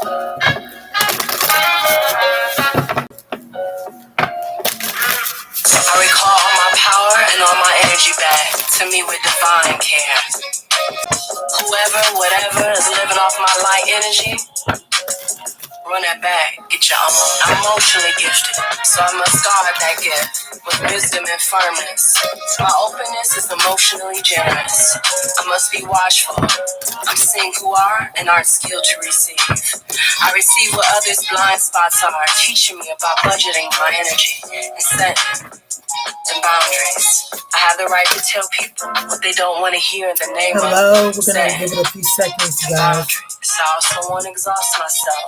I recall all my power and all my energy back to me with divine care. Whoever, whatever is living off my light energy, run that back, get your own. I'm emotionally gifted, so I must guard that gift with wisdom and firmness. My openness is emotionally generous. I must be watchful. I'm seeing who are and aren't skilled to receive. I receive what others' blind spots are, teaching me about budgeting my energy and setting and boundaries. I have the right to tell people what they don't want to hear in the name of. Hello, we're gonna give it a few seconds, guys. I also won't exhaust myself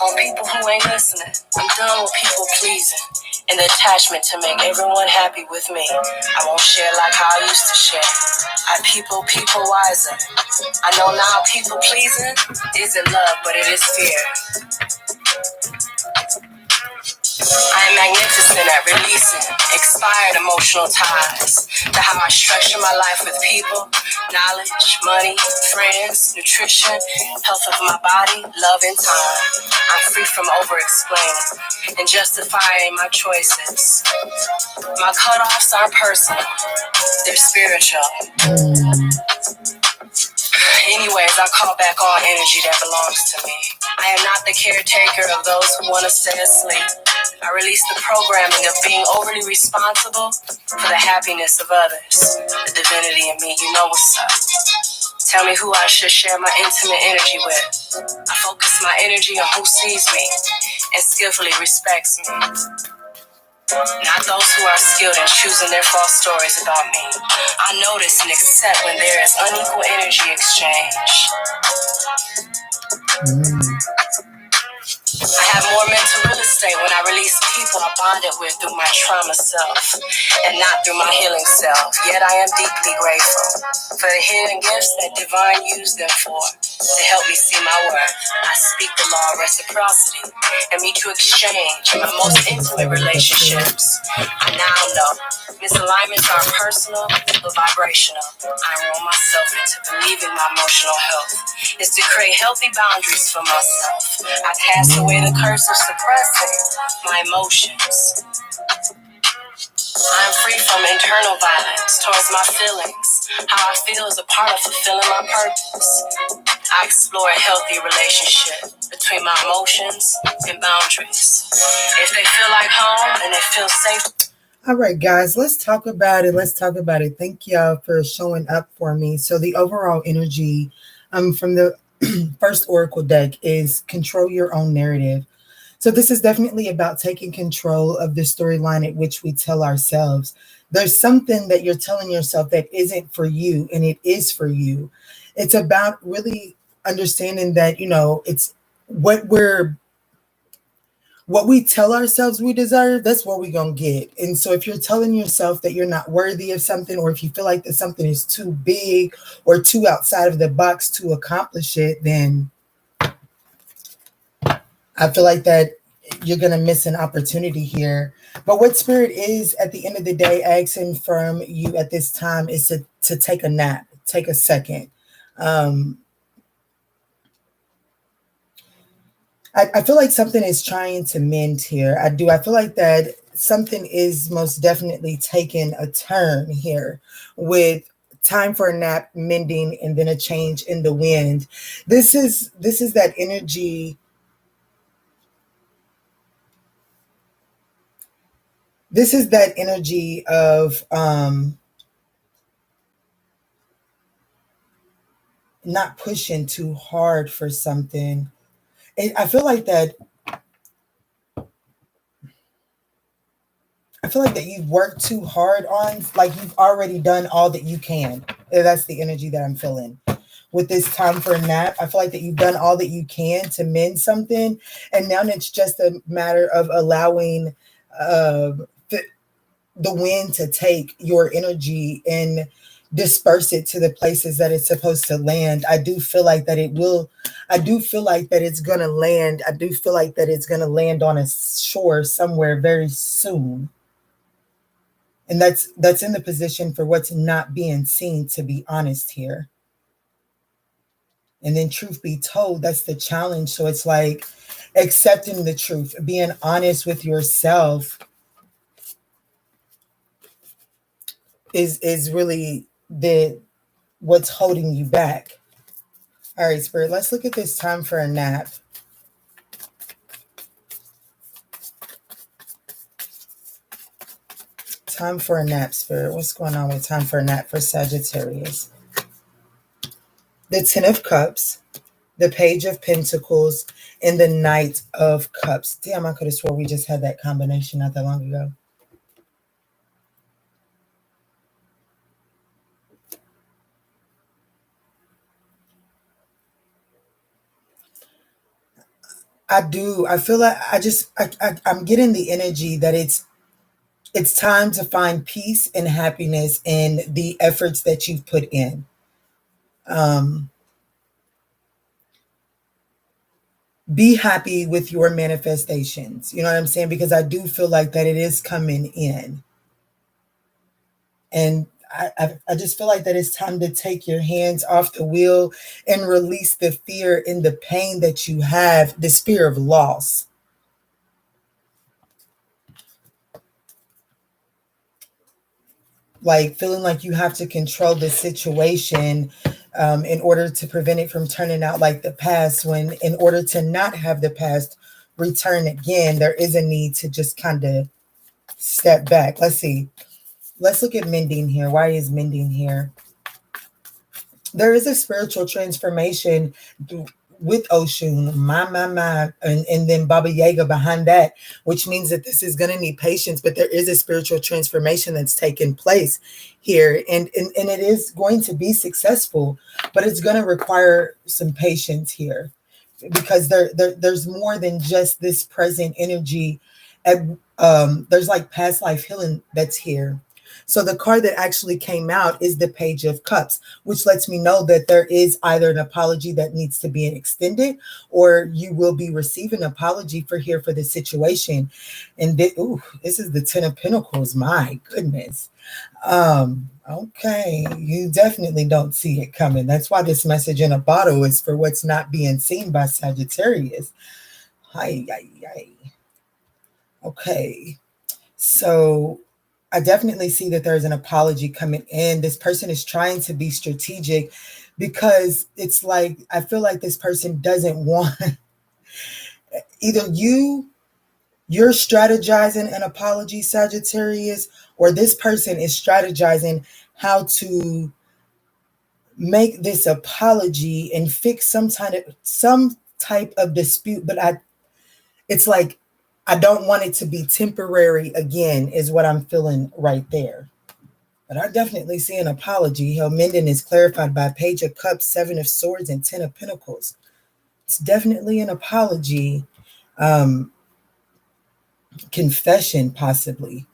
on people who ain't listening. I'm done with people pleasing and the attachment to make everyone happy with me. I won't share like how I used to share. I people wiser. I know now people pleasing isn't love, but it is fear. I am magnificent at releasing expired emotional ties to how I structure my life with people, knowledge, money, friends, nutrition, health of my body, love, and time. I'm free from over-explaining and justifying my choices. My cutoffs aren't personal, they're spiritual. Anyways, I call back all energy that belongs to me. I am not the caretaker of those who want to stay asleep. I release the programming of being overly responsible for the happiness of others. The divinity in me, you know what's up. Tell me who I should share my intimate energy with. I focus my energy on who sees me and skillfully respects me. Not those who are skilled in choosing their false stories about me. I notice and accept when there is unequal energy exchange. I have more mental real estate when I release people I bonded with through my trauma self and not through my healing self. Yet I am deeply grateful for the hidden gifts that divine used them for to help me see my worth. I speak the law of reciprocity and me to exchange in my most intimate relationships. I now know misalignments are personal but vibrational. I enroll myself into believing my emotional health is to create healthy boundaries for myself. I cast away the curse of suppressing my emotions. I am free from internal violence towards my feelings. How I feel is a part of fulfilling my purpose. I explore a healthy relationship between my emotions and boundaries. If they feel like home and they feel safe. All right, guys, let's talk about it. Thank y'all for showing up for me. So the overall energy from the first oracle deck is control your own narrative. So this is definitely about taking control of the storyline at which we tell ourselves. There's something that you're telling yourself that isn't for you, and it is for you. It's about really understanding that, it's what we tell ourselves we deserve, that's what we're going to get. And so if you're telling yourself that you're not worthy of something, or if you feel like that something is too big or too outside of the box to accomplish it, then I feel like that you're going to miss an opportunity here. But what Spirit is, at the end of the day, asking from you at this time is to take a nap, take a second. I feel like something is trying to mend here. I feel like that something is most definitely taking a turn here with time for a nap, mending, and then a change in the wind. This is that energy. This is that energy of not pushing too hard for something. I feel like that you've worked too hard on, like you've already done all that you can. That's the energy that I'm feeling. With this time for a nap, I feel like that you've done all that you can to mend something. And now it's just a matter of allowing the wind to take your energy and disperse it to the places that it's supposed to land. I do feel like that it's going to land. I do feel like that it's going to land on a shore somewhere very soon. And that's in the position for what's not being seen, to be honest here. And then truth be told, that's the challenge. So it's like accepting the truth, being honest with yourself is really the what's holding you back. All right, Spirit, let's look at this time for a nap. Time for a nap, Spirit. What's going on with time for a nap for Sagittarius? The Ten of Cups, the Page of Pentacles, and the Knight of Cups. Damn, I could have swore we just had that combination not that long ago. I do. I feel like I'm getting the energy that it's time to find peace and happiness in the efforts that you've put in. Be happy with your manifestations. You know what I'm saying? Because I do feel like that it is coming in. And I just feel like that it's time to take your hands off the wheel and release the fear and the pain that you have, this fear of loss. Like feeling like you have to control the situation in order to prevent it from turning out like the past, when in order to not have the past return again, there is a need to just kind of step back. Let's see. Let's look at mending here. Why is mending here? There is a spiritual transformation with Oshun, and then Baba Yaga behind that, which means that this is going to need patience, but there is a spiritual transformation that's taking place here, and it is going to be successful, but it's going to require some patience here, because there's more than just this present energy. There's like past life healing that's here. So the card that actually came out is the Page of Cups, which lets me know that there is either an apology that needs to be extended, or you will be receiving an apology for the situation. And this is the Ten of Pentacles. My goodness. Okay, you definitely don't see it coming. That's why this message in a bottle is for what's not being seen by Sagittarius. Hi. Okay, so I definitely see that there's an apology coming in. This person is trying to be strategic, because it's like, I feel like this person doesn't want either you're strategizing an apology, Sagittarius, or this person is strategizing how to make this apology and fix some type of dispute. But it's like, I don't want it to be temporary again, is what I'm feeling right there. But I definitely see an apology. How mending is clarified by Page of Cups, Seven of Swords, and Ten of Pentacles. It's definitely an apology. Confession, possibly.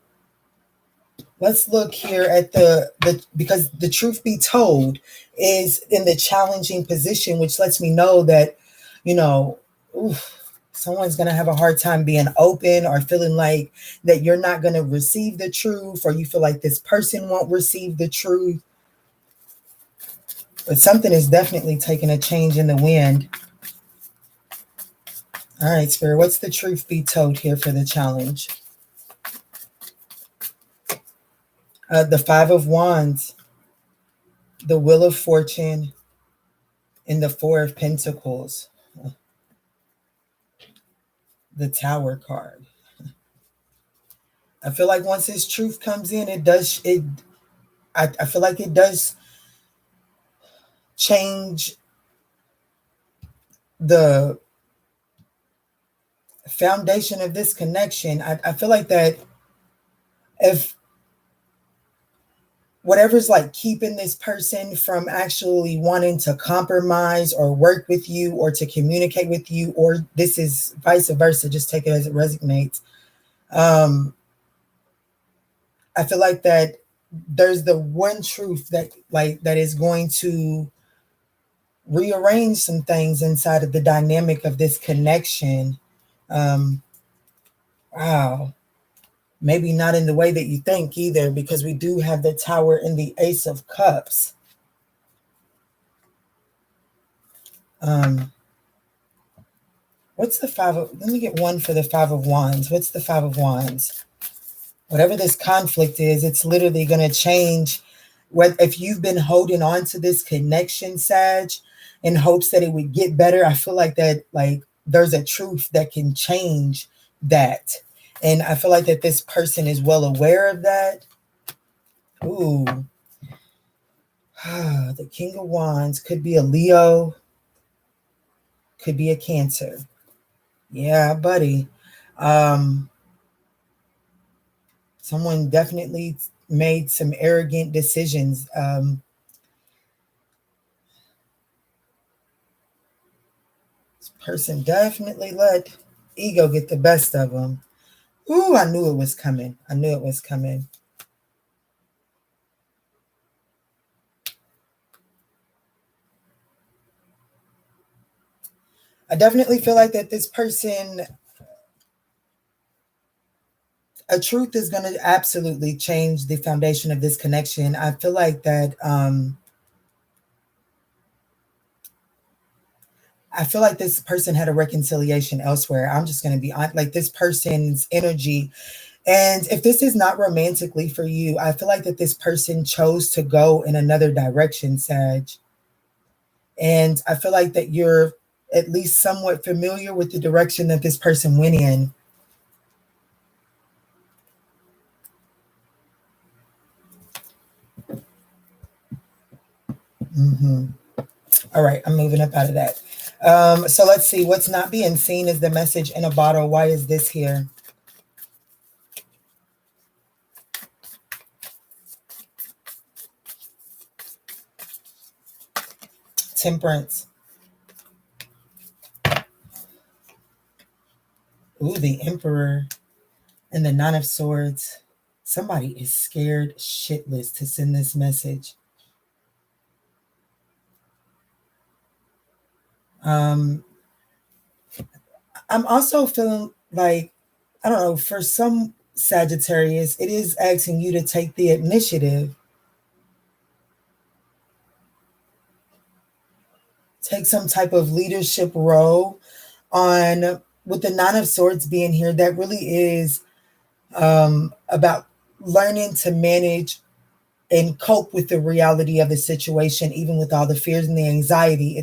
Let's look here at the because the truth be told is in the challenging position, which lets me know that, someone's going to have a hard time being open, or feeling like that you're not going to receive the truth, or you feel like this person won't receive the truth. But something is definitely taking a change in the wind. All right, Spirit, what's the truth be told here for the challenge? The Five of Wands, the Wheel of Fortune, and the Four of Pentacles. The Tower card. I feel like once this truth comes in, I feel like it does change the foundation of this connection. I feel like that if whatever's like keeping this person from actually wanting to compromise or work with you or to communicate with you, or this is vice versa, just take it as it resonates. I feel like that there's the one truth that is going to rearrange some things inside of the dynamic of this connection. Wow. Maybe not in the way that you think either, because we do have the Tower and the Ace of Cups. What's the let me get one for the Five of Wands. What's the Five of Wands? Whatever this conflict is, it's literally going to change. If you've been holding on to this connection, Sag, in hopes that it would get better, I feel like that, like, there's a truth that can change that. And I feel like that this person is well aware of that. Ooh. The King of Wands could be a Leo, could be a Cancer. Yeah, buddy. Someone definitely made some arrogant decisions. This person definitely let ego get the best of them. Ooh, I knew it was coming. I knew it was coming. I definitely feel like that this person, a truth is going to absolutely change the foundation of this connection. I feel like that I feel like this person had a reconciliation elsewhere. I'm just going to be honest, like, this person's energy. And if this is not romantically for you, I feel like that this person chose to go in another direction, Sag. And I feel like that you're at least somewhat familiar with the direction that this person went in. Mm-hmm. All right, I'm moving up out of that. So let's see. What's not being seen is the message in a bottle. Why is this here? Temperance. Ooh, the Emperor and the Nine of Swords. Somebody is scared shitless to send this message. I'm also feeling like, I don't know, for some Sagittarius, it is asking you to take the initiative. Take some type of leadership role on, with the Nine of Swords being here, that really is about learning to manage and cope with the reality of the situation, even with all the fears and the anxiety.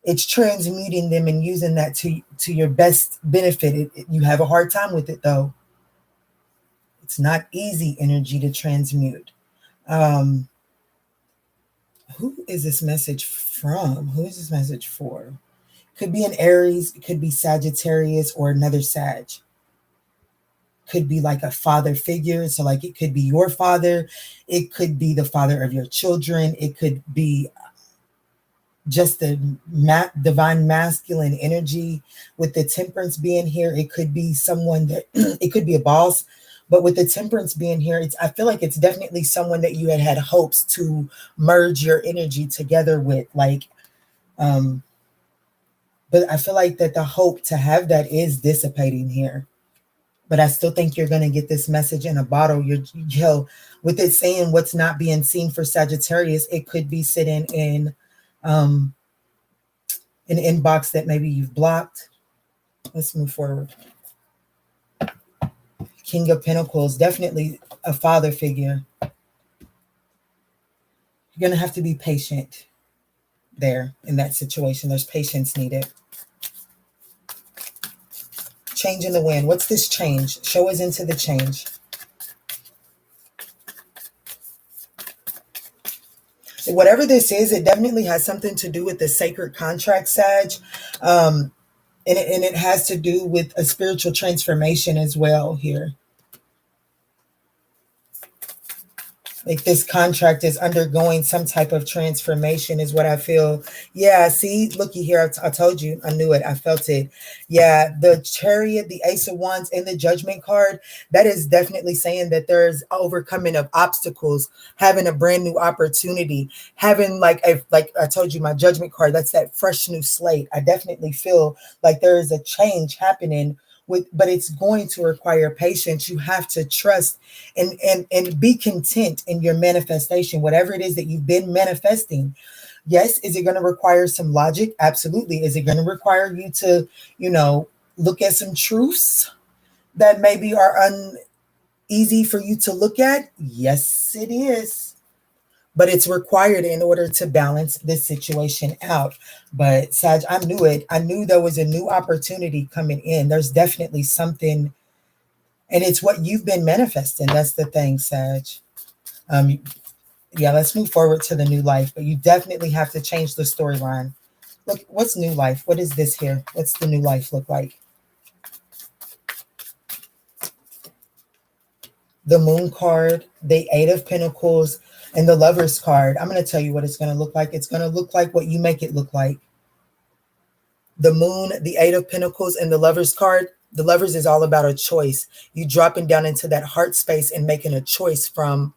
It's transmuting them and using that to your best benefit. You have a hard time with it, though. It's not easy energy to transmute. Who is this message from? Who is this message for? Could be an Aries, it could be Sagittarius or another Sag. Could be like a father figure. So like, it could be your father. It could be the father of your children. It could be just the divine masculine energy. With the Temperance being here, it could be someone that, it could be a boss. But with the Temperance being here, I feel like it's definitely someone that you had hopes to merge your energy together with. Like, but I feel like that the hope to have that is dissipating here. But I still think you're going to get this message in a bottle. With it saying what's not being seen for Sagittarius, it could be sitting in an inbox that maybe you've blocked. Let's move forward. King of Pentacles, definitely a father figure. You're going to have to be patient there in that situation. There's patience needed. Change in the wind. What's this change? Show us into the change. Whatever this is, it definitely has something to do with the sacred contract, Sag. And it has to do with a spiritual transformation as well here. Like, this contract is undergoing some type of transformation is what I feel. Yeah, see, looky here. I told you. I knew it. I felt it. Yeah, the Chariot, the Ace of Wands, and the Judgment card, that is definitely saying that there's overcoming of obstacles, having a brand new opportunity, having like I told you, my Judgment card, that's that fresh new slate. I definitely feel like there is a change happening. But it's going to require patience. You have to trust and be content in your manifestation, whatever it is that you've been manifesting. Yes. Is it going to require some logic? Absolutely. Is it going to require you to, you know, look at some truths that maybe are uneasy for you to look at? Yes, it is. But it's required in order to balance this situation out. But Sag, I knew it. I knew there was a new opportunity coming in. There's definitely something, and it's what you've been manifesting. That's the thing, Sag. Um, yeah, let's move forward to the new life. But you definitely have to change the storyline. Look, what's new life? What is this here? What's the new life look like? The moon card, the eight of pentacles, and the lover's card. I'm going to tell you what it's going to look like. It's going to look like what you make it look like. The moon, the eight of pentacles, and the lover's card. The lovers is all about a choice. You dropping down into that heart space and making a choice from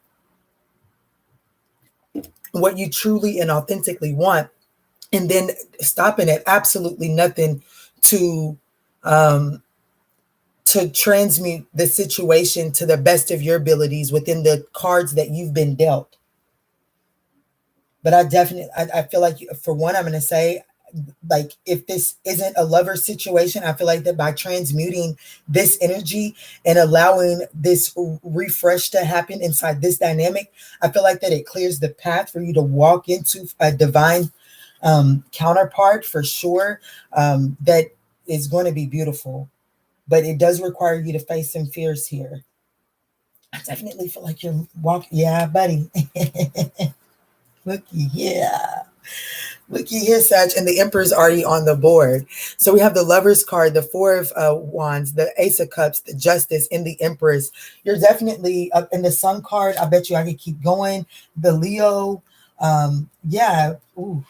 what you truly and authentically want, and then stopping at absolutely nothing to um to transmute the situation to the best of your abilities within the cards that you've been dealt. But I feel like, for one, I'm going to say, like, if this isn't a lover situation, I feel like that by transmuting this energy and allowing this refresh to happen inside this dynamic, I feel like that it clears the path for you to walk into a divine counterpart for sure, that is going to be beautiful. But it does require you to face some fears here. I definitely feel like you're walking. Yeah, buddy. Looky, yeah. Looky here, Sag, and the Emperor's already on the board. So we have the Lover's card, the Four of Wands, the Ace of Cups, the Justice, and the Empress. You're definitely up in the Sun card. I bet you I could keep going. The Leo, yeah. Ooh.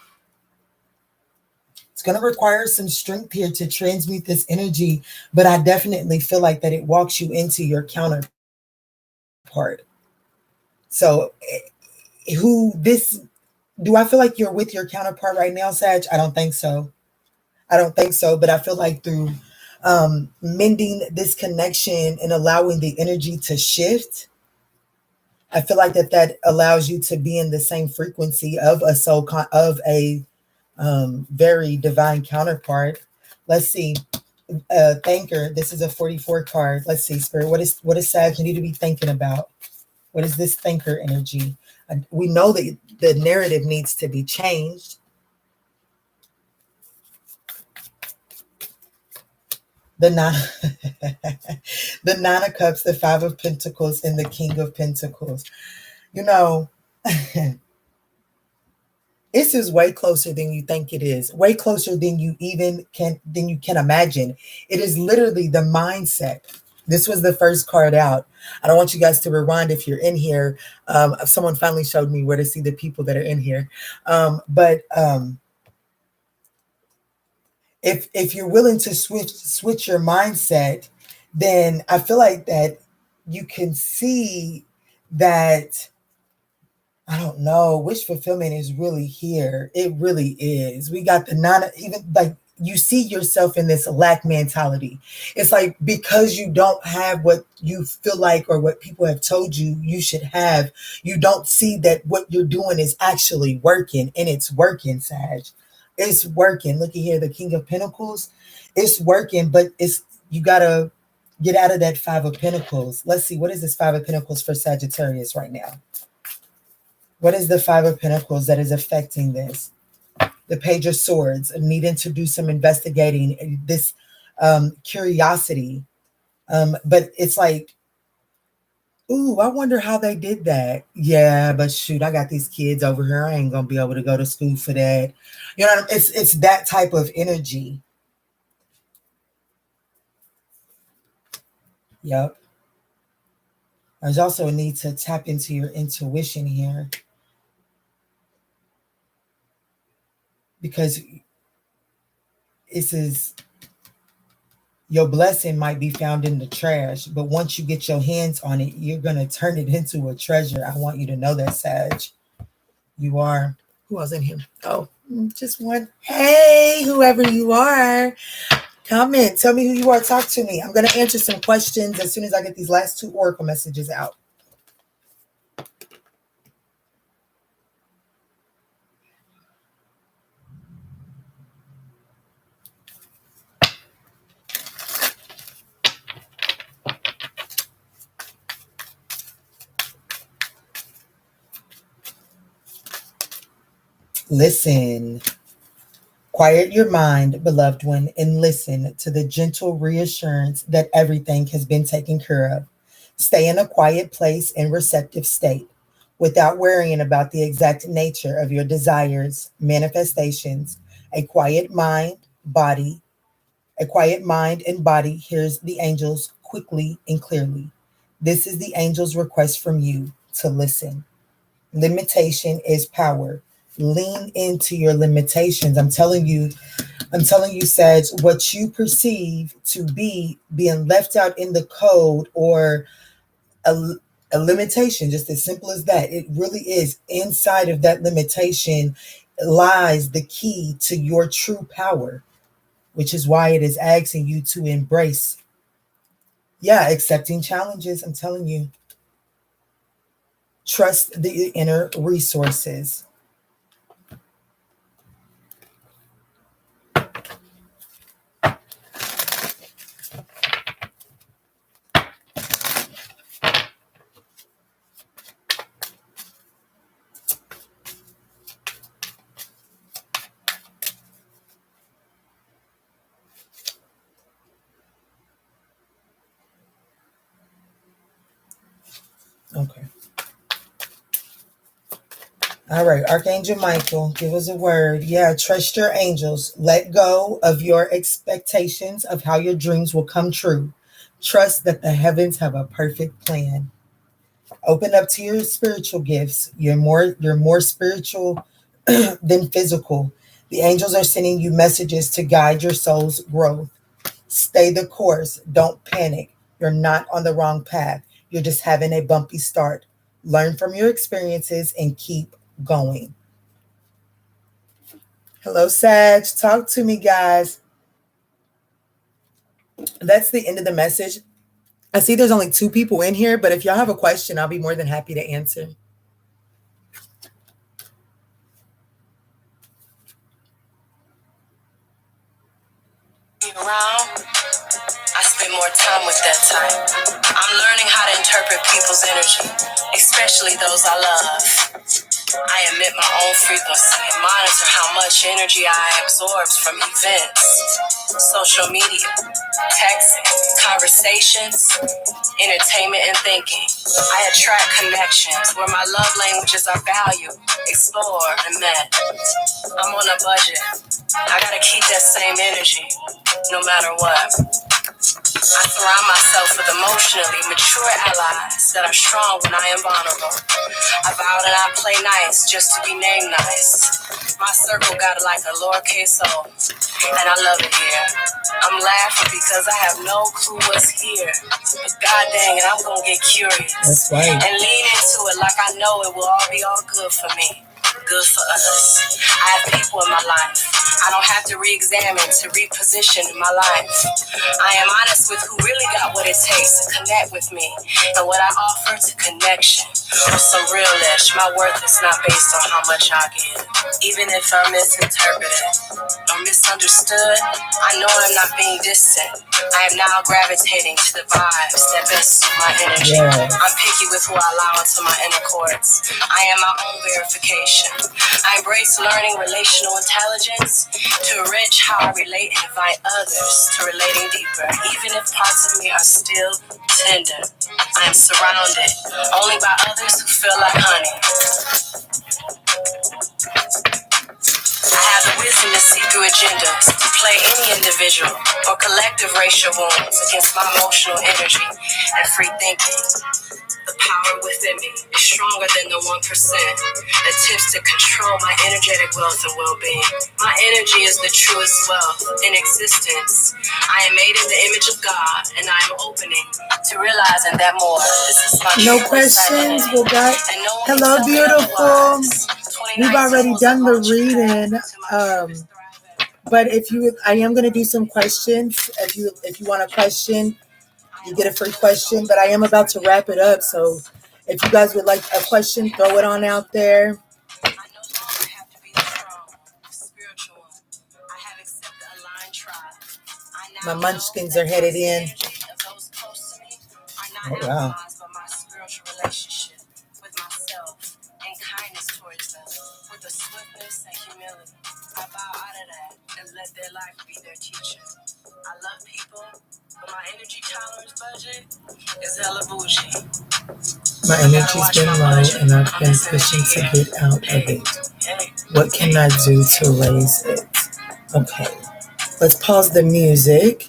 It's going to require some strength here to transmute this energy, but I definitely feel like that it walks you into your counterpart. So, who this do I feel like you're with your counterpart right now, Sag? I don't think so. I don't think so, but I feel like through mending this connection and allowing the energy to shift, I feel like that allows you to be in the same frequency of a of a very divine counterpart. Let's see. Thinker. This is a 44 card. Let's see, Spirit. What is Sag you need to be thinking about? What is this thinker energy? We know that the narrative needs to be changed. The the Nine of Cups, the Five of Pentacles, and the King of Pentacles. You know, this is way closer than you think it is. Way closer than you can imagine. It is literally the mindset. This was the first card out. I don't want you guys to rewind if you're in here. Someone finally showed me where to see the people that are in here. But if you're willing to switch your mindset, then I feel like that you can see that, I don't know, wish fulfillment is really here. It really is. We got the even like you see yourself in this lack mentality. It's like because you don't have what you feel like or what people have told you you should have, you don't see that what you're doing is actually working, and it's working, Sag. It's working. Look at here, the King of Pentacles. It's working, but you gotta get out of that Five of Pentacles. Let's see, what is this Five of Pentacles for Sagittarius right now? What is the Five of Pentacles that is affecting this? The Page of Swords, needing to do some investigating, this curiosity. But it's like, ooh, I wonder how they did that. Yeah, but shoot, I got these kids over here. I ain't going to be able to go to school for that. You know, it's that type of energy. Yep. There's also a need to tap into your intuition here, because this is, your blessing might be found in the trash, but once you get your hands on it, you're going to turn it into a treasure. I want you to know that, Sag. You are. Who else in here? Oh, just one. Hey, whoever you are, comment. Tell me who you are. Talk to me. I'm going to answer some questions as soon as I get these last two oracle messages out. Listen. Quiet your mind, beloved one, and listen to the gentle reassurance that everything has been taken care of. Stay in a quiet place and receptive state without worrying about the exact nature of your desires, manifestations. A quiet mind, body, a quiet mind and body hears the angels quickly and clearly. This is the angel's request from you to listen. Limitation is power. Lean into your limitations. I'm telling you, Sag, what you perceive to be being left out in the code or a, a limitation, just as simple as that. It really is. Inside of that limitation lies the key to your true power, which is why it is asking you to embrace, yeah, accepting challenges. I'm telling you, trust the inner resources. Okay. All right, Archangel Michael, give us a word. Yeah, trust your angels. Let go of your expectations of how your dreams will come true. Trust that the heavens have a perfect plan. Open up to your spiritual gifts. You're more spiritual than physical. The angels are sending you messages to guide your soul's growth. Stay the course. Don't panic. You're not on the wrong path. You're just having a bumpy start. Learn from your experiences and keep going. Hello, Sag. Talk to me, guys. That's the end of the message. I see there's only two people in here, but if y'all have a question, I'll be more than happy to answer. Around, I spend more time with that type. I'm learning how to interpret people's energy, especially those I love. I emit my own frequency and monitor how much energy I absorb from events, social media, texting, conversations, entertainment, and thinking. I attract connections where my love languages are valued, explored, and met. I'm on a budget. I gotta keep that same energy, no matter what. I surround myself with emotionally mature allies that are strong when I am vulnerable. I vow that I play nice just to be named nice. My circle got like a lowercase o, and I love it here. I'm laughing because I have no clue what's here. But god dang it, I'm gonna get curious. That's right. And lean into it like I know it will all be all good for me. Good for us. I have people in my life. I don't have to re-examine, to reposition in my life. I am honest with who really got what it takes to connect with me and what I offer to connection. I'm some real-ish. My worth is not based on how much I get. Even if I'm misinterpreted or misunderstood, I know I'm not being distant. I am now gravitating to the vibes that best suit my energy. Yes. I'm picky with who I allow into my inner courts. I am my own verification. I embrace learning relational intelligence to enrich how I relate and invite others to relating deeper, even if parts of me are still tender. I am surrounded only by others who feel like honey. I have the wisdom to see through agendas, to play any individual or collective racial wounds against my emotional energy and free thinking. The power within me is stronger than the 1% that tips to control my energetic wealth and well-being. My energy is the truest wealth in existence. I am made in the image of God, and I am opening to realizing that more. This is my No true questions. identity. Well, guys, And no one can hello, tell me beautiful. otherwise. We've 2019 already was a done the launch pad reading. to my truest thriving. But I am going to do some questions. If you want a question, you get a free question. But I am about to wrap it up. So if you guys would like a question, throw it on out there. I no longer have to be the strong, spiritual one. I have accepted a line tribe. My munchkins are headed in. Of those close to me are Oh, not wow. analyzed by my spiritual relationship with myself and kindness towards them, with a swiftness and let their life be their teacher. I love people, but my energy tolerance budget is hella bougie. My energy's been low and I've been pushing to get out of it. What can I do to raise it? Okay, let's pause the music.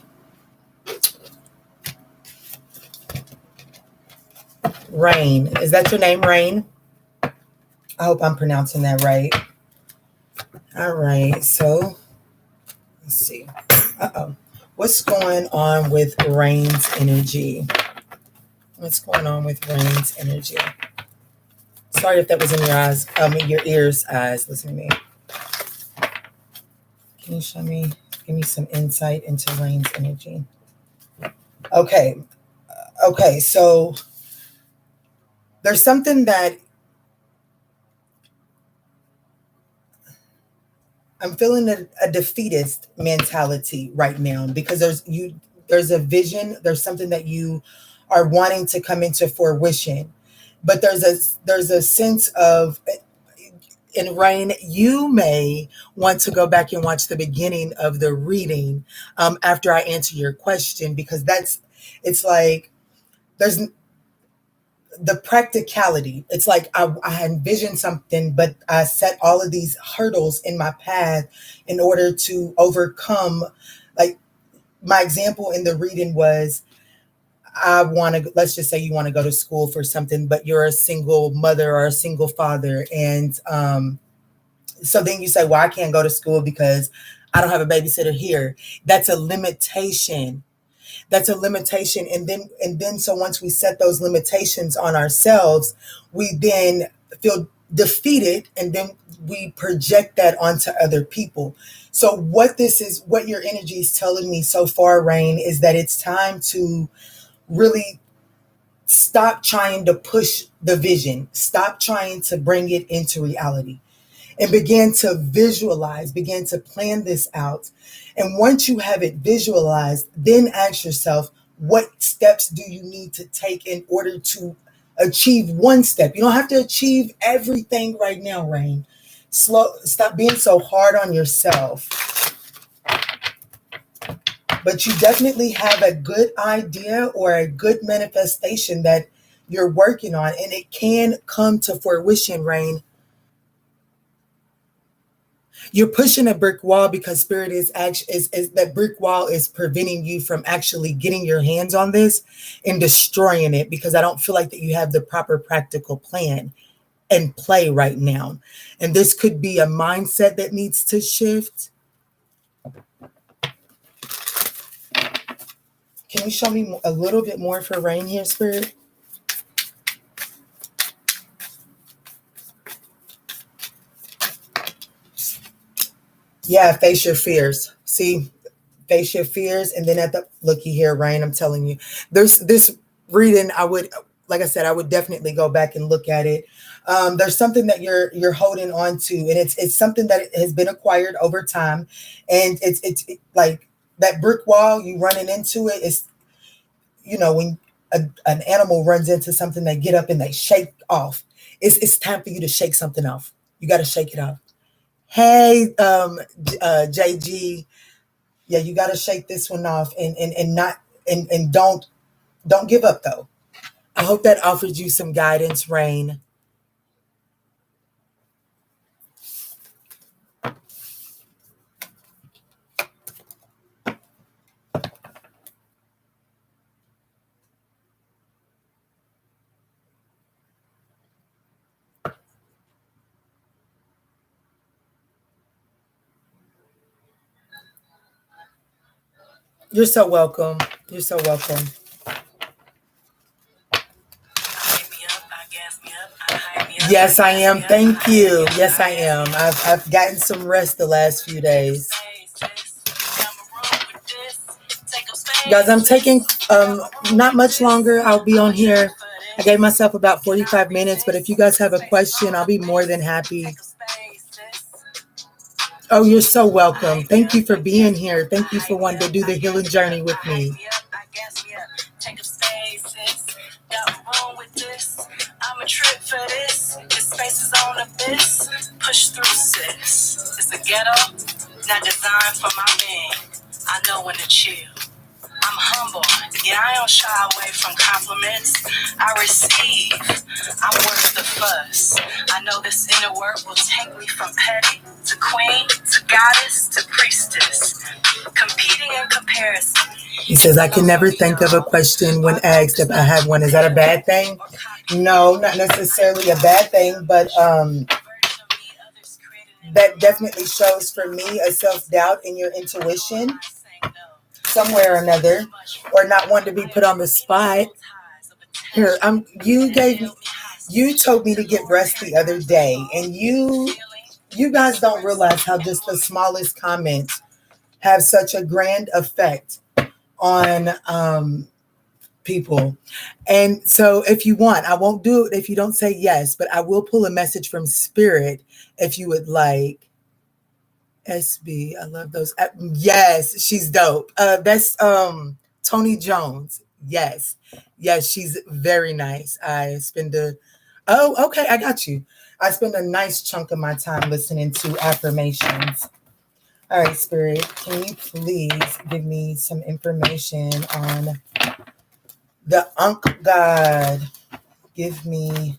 Rain. Is that your name, Rain? I hope I'm pronouncing that right. All right, so let's see. Uh-oh. What's going on with Rain's energy? What's going on with Rain's energy? Sorry if that was in your eyes, your ears, eyes. Listen to me. Can you show me, give me some insight into Rain's energy? Okay. Okay, so there's something that I'm feeling a defeatist mentality right now because there's a vision, there's something that you are wanting to come into fruition. But there's a sense of, in Rain, you may want to go back and watch the beginning of the reading after I answer your question, because it's like there's the practicality. It's like I envisioned something, but I set all of these hurdles in my path in order to overcome. Like, my example in the reading was, let's just say you want to go to school for something, but you're a single mother or a single father. And so then you say, well, I can't go to school because I don't have a babysitter here. That's a limitation. And then so once we set those limitations on ourselves, we then feel defeated, and then we project that onto other people. So what your energy is telling me so far, Rain, is that it's time to really stop trying to push the vision, stop trying to bring it into reality, and begin to visualize, begin to plan this out. And once you have it visualized, then ask yourself, what steps do you need to take in order to achieve one step? You don't have to achieve everything right now, Rain. Stop being so hard on yourself. But you definitely have a good idea or a good manifestation that you're working on, and it can come to fruition, Rain. You're pushing a brick wall because Spirit is that brick wall is preventing you from actually getting your hands on this and destroying it, because I don't feel like that you have the proper practical plan and play right now. And this could be a mindset that needs to shift. Can you show me a little bit more for Rain here, Spirit? Yeah, face your fears. See, face your fears. And then looky here, Rain, I'm telling you, there's this reading. Like I said, I would definitely go back and look at it. There's something that you're holding on to, and it's something that has been acquired over time. And it's like that brick wall, you running into it. It's, when an animal runs into something, they get up and they shake off. It's time for you to shake something off. You got to shake it off. Hey, JG, yeah, you got to shake this one off, and don't give up though. I hope that offers you some guidance, Rain. You're so welcome. You're so welcome. Yes, I am. Thank you. Yes, I am. I've gotten some rest the last few days. Guys, I'm taking not much longer. I'll be on here. I gave myself about 45 minutes, but if you guys have a question, I'll be more than happy. Oh, you're so welcome. Thank you for being here. Thank you for wanting to do the healing journey with me. I'm a trip for this. This space is on abyss. Push through, sis. It's a ghetto. not designed for my being. I know when to chill. I'm humble, yeah, I don't shy away from compliments. I receive, I'm worth the fuss. I know this inner work will take me from petty to queen, to goddess, to priestess. Competing in comparison. He says, I can never think of a question when asked if I have one. Is that a bad thing? No, not necessarily a bad thing, but that definitely shows for me a self-doubt in your intuition somewhere or another, or not wanting to be put on the spot. Here, you told me to get rest the other day, and you guys don't realize how just the smallest comments have such a grand effect on people. And so if you want, I won't do it if you don't say yes, but I will pull a message from spirit if you would like. SB, I love those. Yes, she's dope. That's Tony Jones. Yes, she's very nice. Okay, I got you. I spend a nice chunk of my time listening to affirmations. All right, Spirit, can you please give me some information on the Ankh God? Give me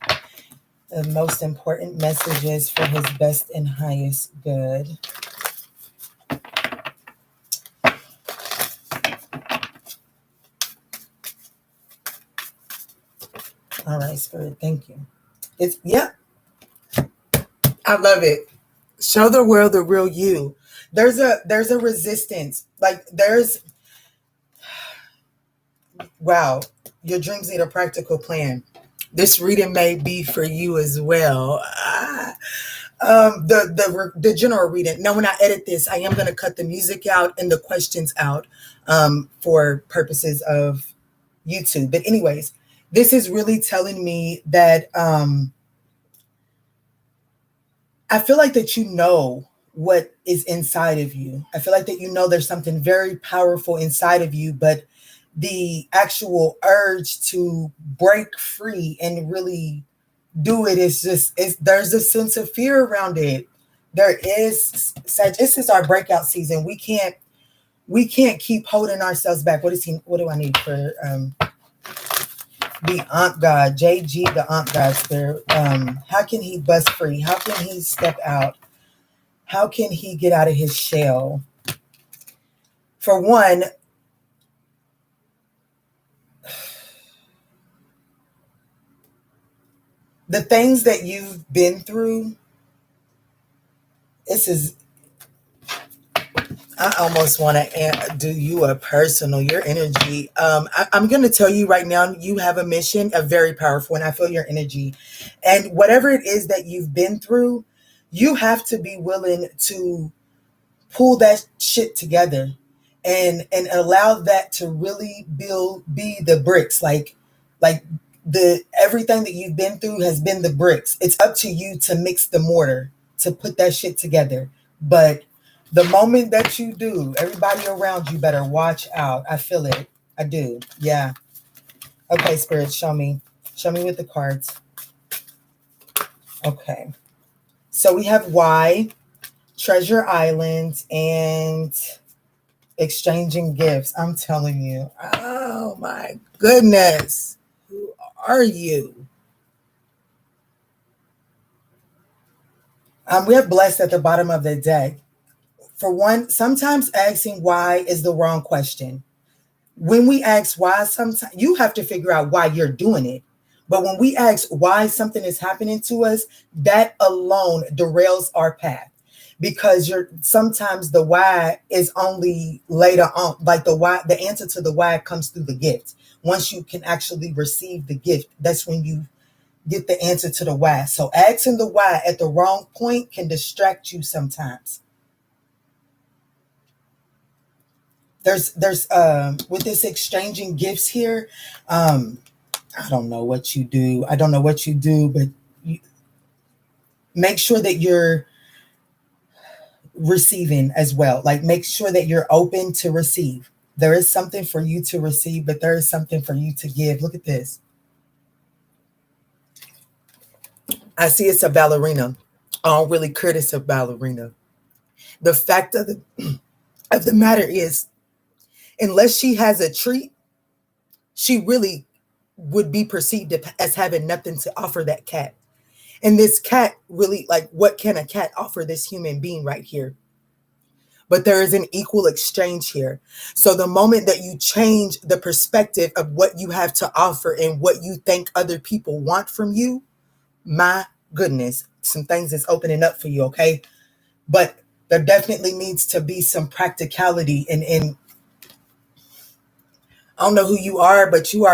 the most important messages for his best and highest good. All right, Spirit, thank you. I love it. Show the world the real you. There's a resistance. Wow, your dreams need a practical plan. This reading may be for you as well. The general reading. Now, when I edit this, I am going to cut the music out and the questions out for purposes of YouTube. But anyways, this is really telling me that I feel like that you know what is inside of you. I feel like that you know there's something very powerful inside of you, but the actual urge to break free and really do it is there's a sense of fear around it. There is, this is our breakout season. We can't keep holding ourselves back. What do I need for the Ankh God, JG, the Ankh God Spirit? How can he bust free? How can he step out? How can he get out of his shell? For one, the things that you've been through, I almost want to do you a personal, your energy. I'm going to tell you right now, you have a mission, a very powerful, and I feel your energy. And whatever it is that you've been through, you have to be willing to pull that shit together and allow that to really be the bricks. Like the everything that you've been through has been the bricks. It's up to you to mix the mortar, to put that shit together. But the moment that you do, everybody around you better watch out. I feel it. I do. Yeah. Okay, Spirit, show me with the cards. Okay. So we have Y, Treasure Island, and exchanging gifts. I'm telling you. Oh my goodness. Who are you? We have blessed at the bottom of the deck. For one, sometimes asking why is the wrong question. When we ask why, sometimes you have to figure out why you're doing it. But when we ask why something is happening to us, that alone derails our path. Because sometimes the why is only later on, like the answer to the why comes through the gift. Once you can actually receive the gift, that's when you get the answer to the why. So asking the why at the wrong point can distract you sometimes. There's with this exchanging gifts here, I don't know what you do. But make sure that you're receiving as well. Like, make sure that you're open to receive. There is something for you to receive, but there is something for you to give. Look at this. I see it's a ballerina. I don't really criticize a ballerina. The fact of the matter is, unless she has a treat, she really would be perceived as having nothing to offer that cat. And this cat really, like, what can a cat offer this human being right here? But there is an equal exchange here. So the moment that you change the perspective of what you have to offer and what you think other people want from you, my goodness, some things is opening up for you, okay? But there definitely needs to be some practicality and I don't know who you are, but you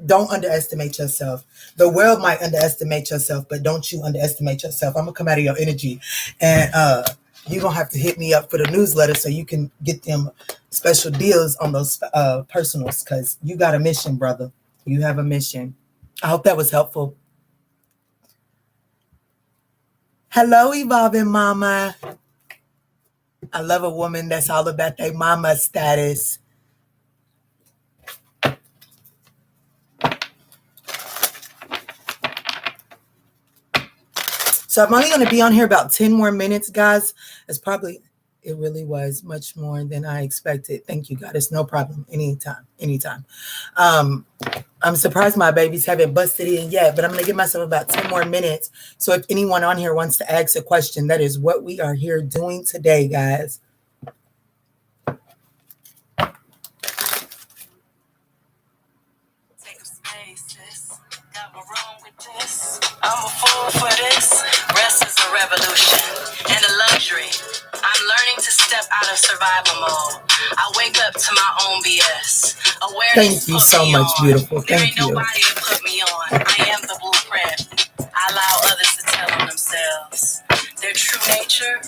don't underestimate yourself. The world might underestimate yourself, but don't you underestimate yourself. I'm gonna come out of your energy, and you're gonna have to hit me up for the newsletter so you can get them special deals on those personals, because you got a mission, brother. You have a mission. I hope that was helpful. Hello, Evolving Mama. I love a woman that's all about their mama status. So I'm only going to be on here about 10 more minutes, guys. It really was much more than I expected. Thank you, God. It's no problem. Anytime. I'm surprised my babies haven't busted in yet, but I'm going to give myself about 10 more minutes. So if anyone on here wants to ask a question, that is what we are here doing today, guys. Take a space, sis. Got my room with this. I'm a fool for this. Rest is a revolution and a luxury. I'm learning to step out of survival mode. I wake up to my own BS. Awareness. Thank you so much, beautiful. There Thank ain't you. nobody to put me on. I am the blueprint. I allow others to tell on themselves. Their true nature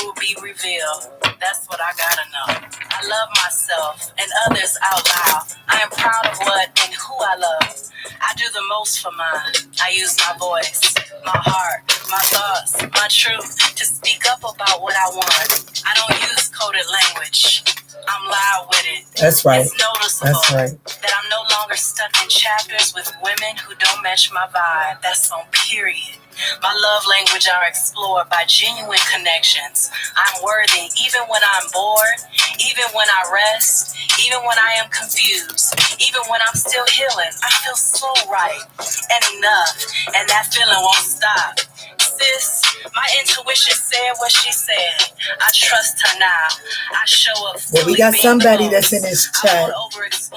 will be revealed. That's what I gotta know. I love myself and others out loud. I am proud of what and who I love. I do the most for mine. I use my voice, my heart, my thoughts, my truth to speak up about what I want. I don't use coded language. I'm loud with it. That's right. It's noticeable. That's right. That I'm no longer stuck in chapters with women who don't match my vibe. That's on period. My love language are explored by genuine connections. I'm worthy even when I'm bored, even when I rest, even when I am confused, even when I'm still healing. I feel so right and enough, and that feeling won't stop. Sis, my intuition said what she said. I trust her now. I show up. Well, we got somebody that's in this chat.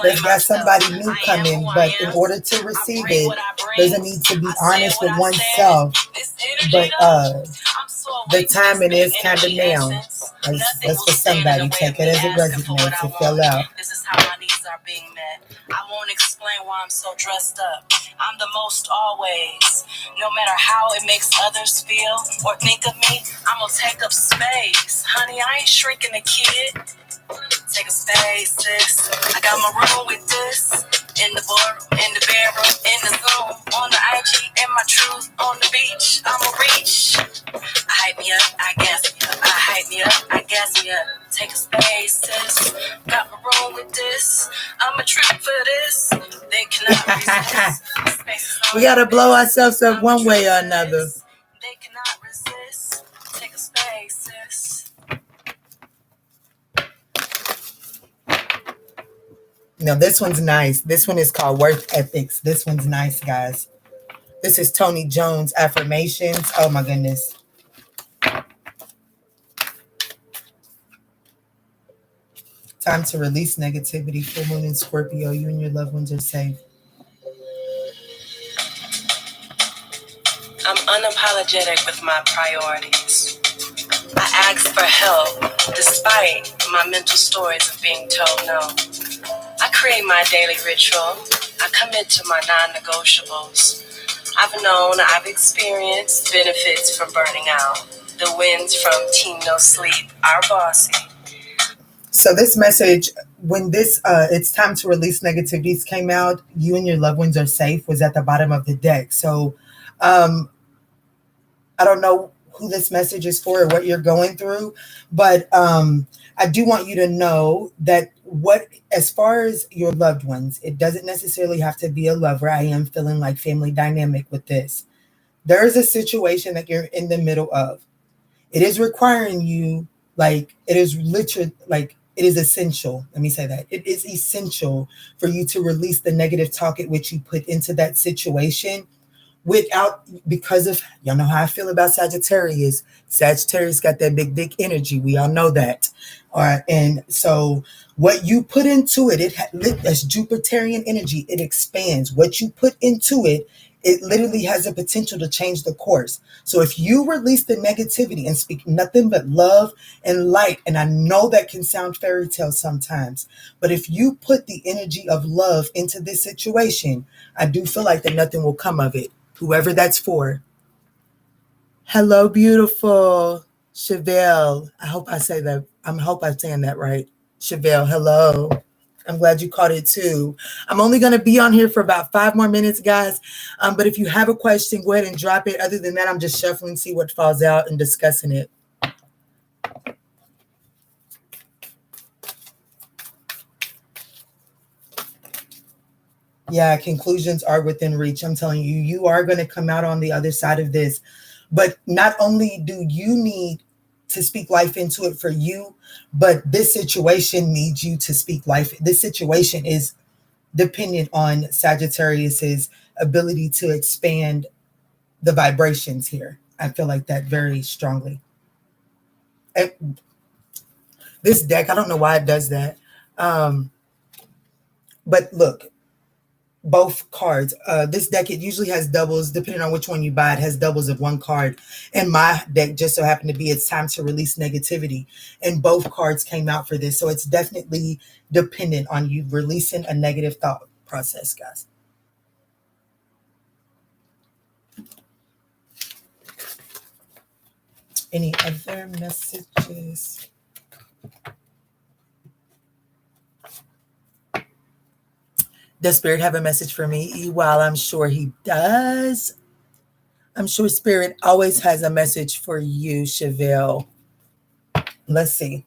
There's got somebody new coming, but in order to receive it, there's a need to be honest with oneself. But the timing is kind of now. That's for somebody. Take it as it resonates. It fell out. This is how my needs are being met. I won't explain why I'm so dressed up. I'm the most always. No matter how it makes others feel or think of me, I'm gonna take up space. Honey, I ain't shrinking a kid. Take a space, sis. I got my room with this. In the boardroom, in the bedroom, in the Zoom, on the IG, and my truth on the beach. I'ma reach. I hype me up, I gas me up. I hype me up, I gas me up. Take a space, sis. Got my room with this. I'm a trip for this. They cannot resist. We gotta blow ourselves up one way or another. They cannot resist. Take a space, sis. No, this one's nice. This one is called Worth Ethics. This one's nice, guys. This is Tony Jones Affirmations. Oh my goodness. Time to release negativity. Full moon in Scorpio. You and your loved ones are safe. I'm unapologetic with my priorities. I ask for help despite my mental stories of being told no. I create my daily ritual. I commit to my non-negotiables. I've experienced benefits from burning out. The wins from Team No Sleep are bossy. So this message, when this it's time to release negativities came out, you and your loved ones are safe, was at the bottom of the deck. So I don't know who this message is for or what you're going through, but I do want you to know that as far as your loved ones, it doesn't necessarily have to be a lover. I am feeling like family dynamic with this. There is a situation that you're in the middle of. It is requiring you, Like it is literally like it is essential. Let me say that. It is essential for you to release the negative talk at which you put into that situation without, because of, y'all know how I feel about Sagittarius. Sagittarius got that big dick energy. We all know that. All right. And so what you put into it, that's Jupiterian energy. It expands. What you put into it, it literally has the potential to change the course. So if you release the negativity and speak nothing but love and light, and I know that can sound fairy tale sometimes, but if you put the energy of love into this situation, I do feel like that nothing will come of it. Whoever that's for. Hello, beautiful Chevelle. I hope I say that. I hope I'm saying that right. Chevelle, hello. I'm glad you caught it too. I'm only going to be on here for about 5 more minutes, guys. But if you have a question, go ahead and drop it. Other than that, I'm just shuffling, see what falls out and discussing it. Yeah, conclusions are within reach. I'm telling you, you are going to come out on the other side of this. But not only do you need to speak life into it for you, but this situation needs you to speak life. This situation is dependent on Sagittarius's ability to expand the vibrations here. I feel like that very strongly. And this deck, I don't know why it does that. But look, both cards. This deck, it usually has doubles, depending on which one you buy. It has doubles of one card. And my deck just so happened to be It's Time to Release Negativity. And both cards came out for this. So it's definitely dependent on you releasing a negative thought process, guys. Any other messages? Does Spirit have a message for me? Well, I'm sure he does. I'm sure Spirit always has a message for you, Chevelle. Let's see.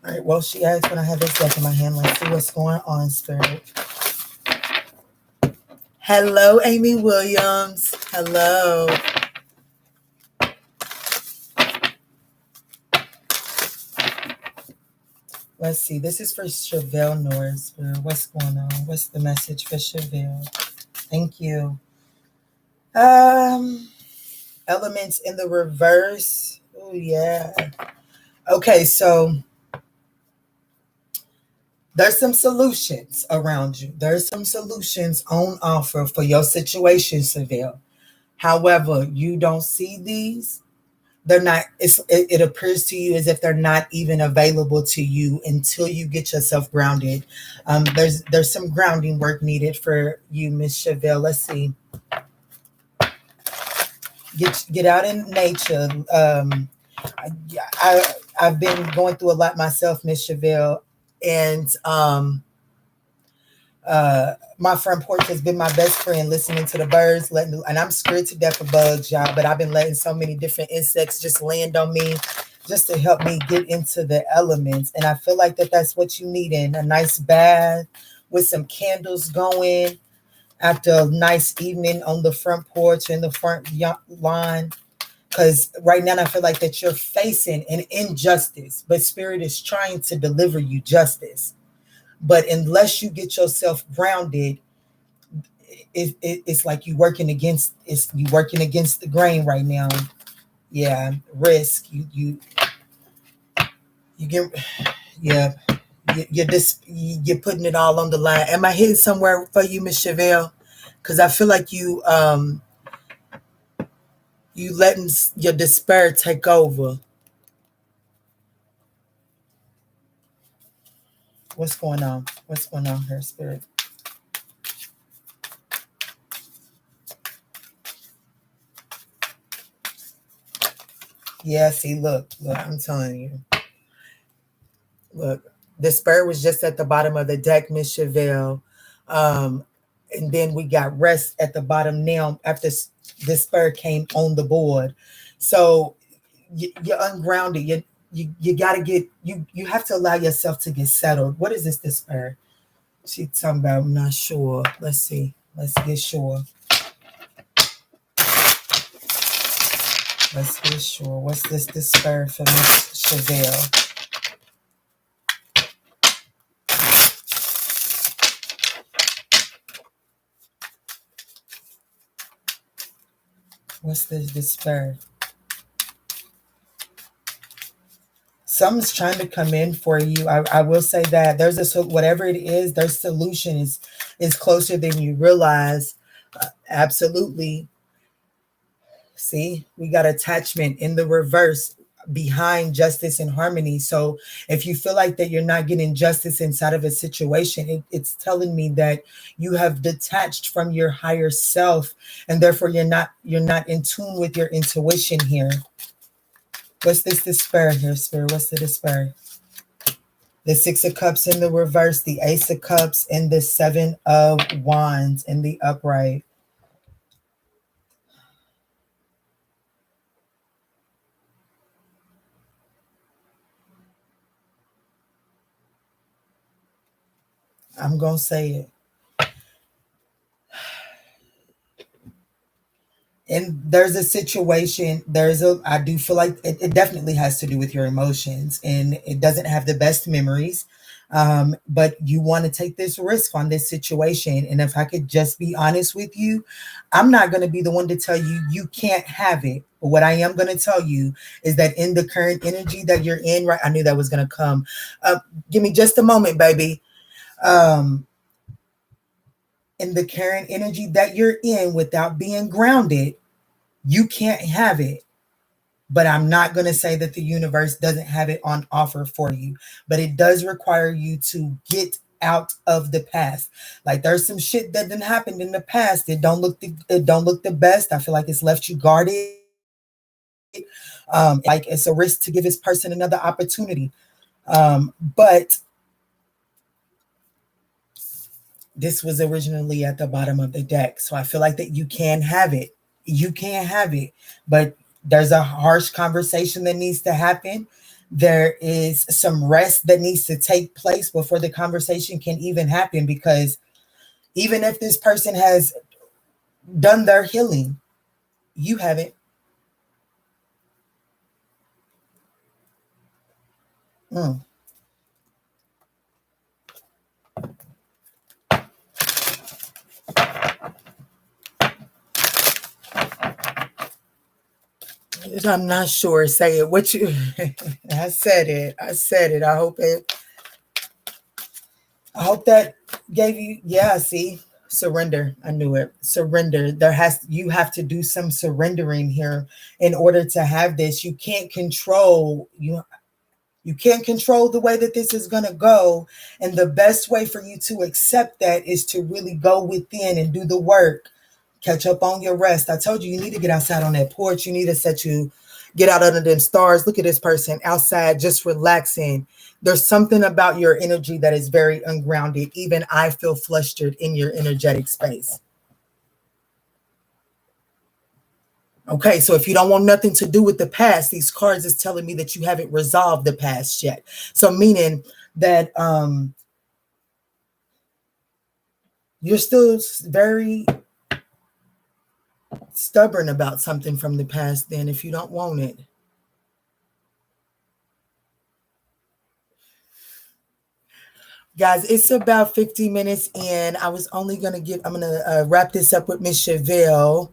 All right, well, she asked when I have this deck in my hand. Let's see what's going on, Spirit. Hello, Amy Williams. Hello. Let's see. This is for Chevelle Norris. Spirit. What's going on? What's the message for Chevelle? Thank you. Elements in the reverse. Oh, yeah. Okay, so there's some solutions around you. There's some solutions on offer for your situation, Chevelle. However, you don't see these. They're not, it appears to you as if they're not even available to you until you get yourself grounded. There's some grounding work needed for you, Miss Chevelle. Let's see. Get out in nature. I've been going through a lot myself, Miss Chevelle, and my front porch has been my best friend, listening to the birds, and I'm scared to death of bugs, y'all, but I've been letting so many different insects just land on me just to help me get into the elements. And I feel like that's what you need, in a nice bath with some candles going after a nice evening on the front porch in the front lawn. Because right now I feel like that you're facing an injustice, but Spirit is trying to deliver you justice. But unless you get yourself grounded, it's like you working against the grain right now. Yeah, risk. You get, yeah. You're putting it all on the line. Am I hitting somewhere for you, Miss Chevelle? Because I feel like you letting your despair take over. What's going on? What's going on here, Spirit? Yeah, see, look, I'm telling you. Look, despair was just at the bottom of the deck, Miss Chevelle. And then we got rest at the bottom now after despair came on the board. So you're ungrounded. You got to get, you have to allow yourself to get settled. What is this despair? She's talking about, I'm not sure. Let's see. Let's get sure. Let's be sure. What's this despair for Miss Chevelle? What's this despair? Something's trying to come in for you. I will say that there's whatever it is, their solution is closer than you realize. Absolutely. See, we got attachment in the reverse behind justice and harmony. So if you feel like that you're not getting justice inside of a situation, it's telling me that you have detached from your higher self, and therefore you're not in tune with your intuition here. What's this despair here, Spirit? What's the despair? The Six of Cups in the reverse, the Ace of Cups, and the Seven of Wands in the upright. I'm going to say it. And there's a situation, I do feel like it definitely has to do with your emotions, and it doesn't have the best memories. But you want to take this risk on this situation. And if I could just be honest with you, I'm not going to be the one to tell you you can't have it. But what I am going to tell you is that in the current energy that you're in, right? I knew that was going to come. Give me just a moment, baby. In the current energy that you're in, without being grounded, you can't have it. But I'm not going to say that the universe doesn't have it on offer for you. But it does require you to get out of the past. Like there's some shit that didn't happen in the past. It don't look the best. I feel like it's left you guarded. Like it's a risk to give this person another opportunity. But this was originally at the bottom of the deck. So I feel like that you can have it. You can't have it. But there's a harsh conversation that needs to happen. There is some rest that needs to take place before the conversation can even happen, because even if this person has done their healing, you haven't. I'm not sure. Say it. What you? I said it. I hope that gave you. Yeah. See, surrender. I knew it. Surrender. You have to do some surrendering here in order to have this. You can't control you. You can't control the way that this is going to go. And the best way for you to accept that is to really go within and do the work. Catch up on your rest. I told you need to get outside on that porch. You need to get out under them stars. Look at this person outside, just relaxing. There's something about your energy that is very ungrounded. Even I feel flustered in your energetic space. Okay, so if you don't want nothing to do with the past, these cards is telling me that you haven't resolved the past yet. So meaning that you're still very stubborn about something from the past then if you don't want it. Guys, it's about 50 minutes in. I'm going to wrap this up with Miss Chevelle,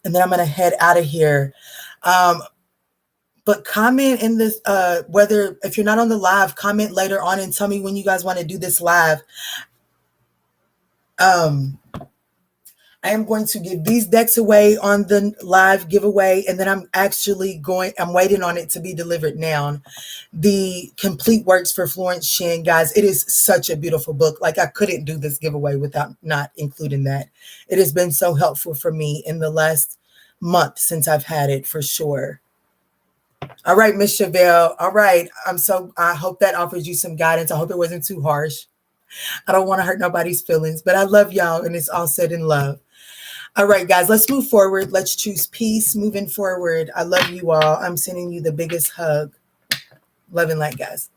and then I'm going to head out of here. But comment in this, whether if you're not on the live, comment later on and tell me when you guys want to do this live. I am going to give these decks away on the live giveaway, and then I'm waiting on it to be delivered now. The Complete Works for Florence Shen, guys. It is such a beautiful book. Like I couldn't do this giveaway without not including that. It has been so helpful for me in the last month since I've had it, for sure. All right, Miss Chevelle. All right. I hope that offers you some guidance. I hope it wasn't too harsh. I don't want to hurt nobody's feelings, but I love y'all, and it's all said in love. All right, guys, let's move forward. Let's choose peace moving forward. I love you all. I'm sending you the biggest hug. Love and light, guys.